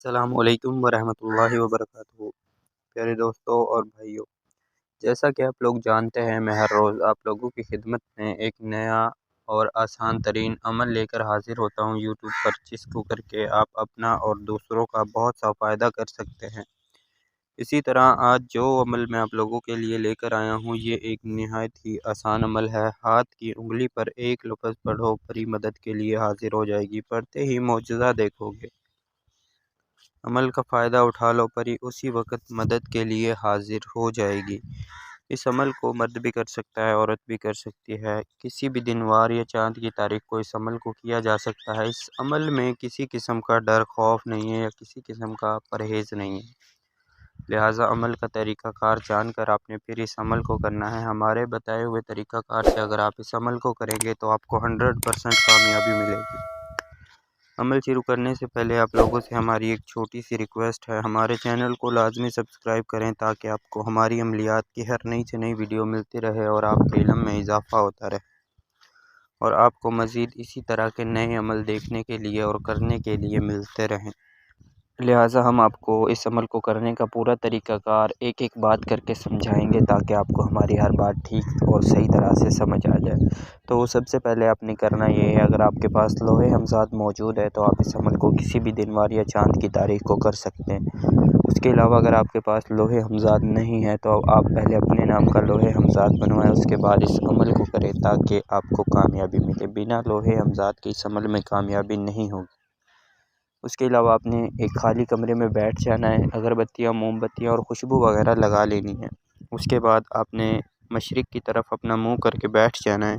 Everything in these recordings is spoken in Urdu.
السلام علیکم ورحمۃ اللہ وبرکاتہ۔ پیارے دوستوں اور بھائیوں، جیسا کہ آپ لوگ جانتے ہیں، میں ہر روز آپ لوگوں کی خدمت میں ایک نیا اور آسان ترین عمل لے کر حاضر ہوتا ہوں یوٹیوب پر، جس کو کر کے آپ اپنا اور دوسروں کا بہت سا فائدہ کر سکتے ہیں۔ اسی طرح آج جو عمل میں آپ لوگوں کے لیے لے کر آیا ہوں، یہ ایک نہایت ہی آسان عمل ہے۔ ہاتھ کی انگلی پر ایک لفظ پڑھو، پری مدد کے لیے حاضر ہو جائے گی۔ پڑھتے ہی معجزہ دیکھو گے۔ عمل کا فائدہ اٹھا لو، پری اسی وقت مدد کے لیے حاضر ہو جائے گی۔ اس عمل کو مرد بھی کر سکتا ہے، عورت بھی کر سکتی ہے۔ کسی بھی دن وار یا چاند کی تاریخ کو اس عمل کو کیا جا سکتا ہے۔ اس عمل میں کسی قسم کا ڈر، خوف نہیں ہے یا کسی قسم کا پرہیز نہیں ہے۔ لہٰذا عمل کا طریقہ کار جان کر آپ نے پھر اس عمل کو کرنا ہے۔ ہمارے بتائے ہوئے طریقہ کار سے اگر آپ اس عمل کو کریں گے تو آپ کو 100% کامیابی ملے گی۔ عمل شروع کرنے سے پہلے آپ لوگوں سے ہماری ایک چھوٹی سی ریکویسٹ ہے، ہمارے چینل کو لازمی سبسکرائب کریں تاکہ آپ کو ہماری عملیات کی ہر نئی سے نئی ویڈیو ملتی رہے اور آپ کے علم میں اضافہ ہوتا رہے، اور آپ کو مزید اسی طرح کے نئے عمل دیکھنے کے لیے اور کرنے کے لیے ملتے رہیں۔ لہٰذا ہم آپ کو اس عمل کو کرنے کا پورا طریقہ کار ایک ایک بات کر کے سمجھائیں گے تاکہ آپ کو ہماری ہر بات ٹھیک اور صحیح طرح سے سمجھ آ جائے۔ تو سب سے پہلے آپ نے کرنا یہ ہے، اگر آپ کے پاس لوح ہمزاد موجود ہے تو آپ اس عمل کو کسی بھی دن وار یا چاند کی تاریخ کو کر سکتے ہیں۔ اس کے علاوہ اگر آپ کے پاس لوح ہمزاد نہیں ہے تو آپ پہلے اپنے نام کا لوح ہمزاد بنوائیں، اس کے بعد اس عمل کو کریں تاکہ آپ کو کامیابی ملے۔ بنا لوح ہمزاد کے اس عمل میں کامیابی نہیں ہوگی۔ اس کے علاوہ آپ نے ایک خالی کمرے میں بیٹھ جانا ہے، اگربتیاں، موم بتیاں اور خوشبو وغیرہ لگا لینی ہے۔ اس کے بعد آپ نے مشرق کی طرف اپنا منہ کر کے بیٹھ جانا ہے،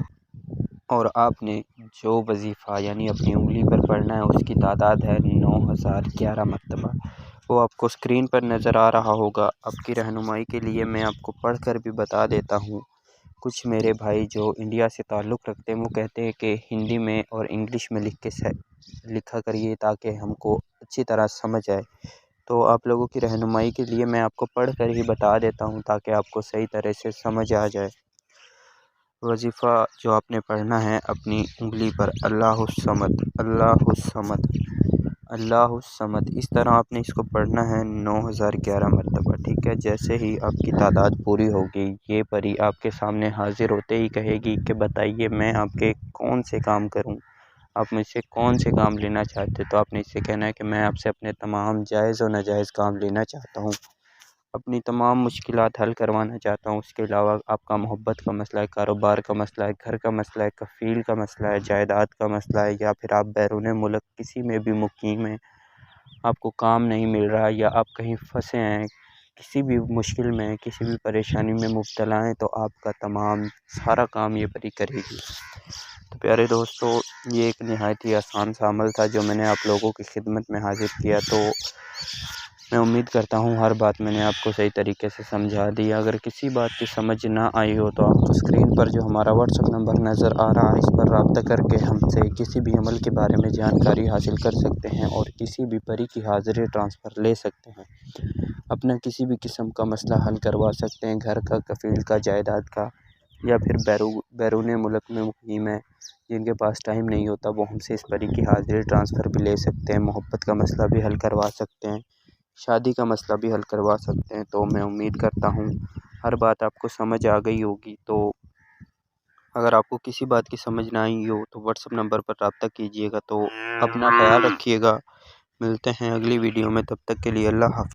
اور آپ نے جو وظیفہ یعنی اپنی انگلی پر پڑھنا ہے اس کی تعداد ہے 9011 مرتبہ۔ وہ آپ کو اسکرین پر نظر آ رہا ہوگا۔ آپ کی رہنمائی کے لیے میں آپ کو پڑھ کر بھی بتا دیتا ہوں۔ کچھ میرے بھائی جو انڈیا سے تعلق رکھتے ہیں وہ کہتے ہیں کہ ہندی میں اور انگلش میں لکھا کریے تاکہ ہم کو اچھی طرح سمجھ آئے۔ تو آپ لوگوں کی رہنمائی کے لیے میں آپ کو پڑھ کر ہی بتا دیتا ہوں تاکہ آپ کو صحیح طرح سے سمجھ آ جائے۔ وظیفہ جو آپ نے پڑھنا ہے اپنی انگلی پر، اللہ الصمد، اللہ الصمد، اللہ الصمد، اس طرح آپ نے اس کو پڑھنا ہے 9011 مرتبہ، ٹھیک ہے۔ جیسے ہی آپ کی تعداد پوری ہوگی، یہ پری آپ کے سامنے حاضر ہوتے ہی کہے گی کہ بتائیے میں آپ کے کون سے کام کروں، آپ مجھ سے کون سے کام لینا چاہتے؟ تو آپ نے اس سے کہنا ہے کہ میں آپ سے اپنے تمام جائز و ناجائز کام لینا چاہتا ہوں، اپنی تمام مشکلات حل کروانا چاہتا ہوں۔ اس کے علاوہ آپ کا محبت کا مسئلہ ہے، کاروبار کا مسئلہ ہے، گھر کا مسئلہ ہے، کفیل کا مسئلہ ہے، جائیداد کا مسئلہ ہے، یا پھر آپ بیرون ملک کسی میں بھی مقیم ہیں، آپ کو کام نہیں مل رہا، یا آپ کہیں پھنسے ہیں، کسی بھی مشکل میں، کسی بھی پریشانی میں مبتلا ہیں، تو آپ کا تمام سارا کام یہ پری کرے گی۔ تو پیارے دوستو، یہ ایک نہایت ہی آسان سا عمل تھا جو میں نے آپ لوگوں کی خدمت میں حاضر کیا۔ تو میں امید کرتا ہوں ہر بات میں نے آپ کو صحیح طریقے سے سمجھا دی۔ اگر کسی بات کی سمجھ نہ آئی ہو تو آپ کو اسکرین پر جو ہمارا واٹس ایپ نمبر نظر آ رہا ہے، اس پر رابطہ کر کے ہم سے کسی بھی عمل کے بارے میں جانکاری حاصل کر سکتے ہیں اور کسی بھی پری کی حاضری ٹرانسفر لے سکتے ہیں، اپنا کسی بھی قسم کا مسئلہ حل کروا سکتے ہیں، گھر کا، کفیل کا، جائیداد کا، یا پھر بیرون ملک میں مقیم ہے جن کے پاس ٹائم نہیں ہوتا، وہ ہم سے اس پری کی حاضری ٹرانسفر بھی لے سکتے ہیں، محبت کا مسئلہ بھی حل کروا سکتے ہیں، شادی کا مسئلہ بھی حل کروا سکتے ہیں۔ تو میں امید کرتا ہوں ہر بات آپ کو سمجھ آ گئی ہوگی۔ تو اگر آپ کو کسی بات کی سمجھ نہ آئی ہو تو واٹس ایپ نمبر پر رابطہ کیجیے گا۔ تو اپنا خیال رکھیے گا، ملتے ہیں اگلی ویڈیو میں، تب تک کے لیے اللہ حافظ۔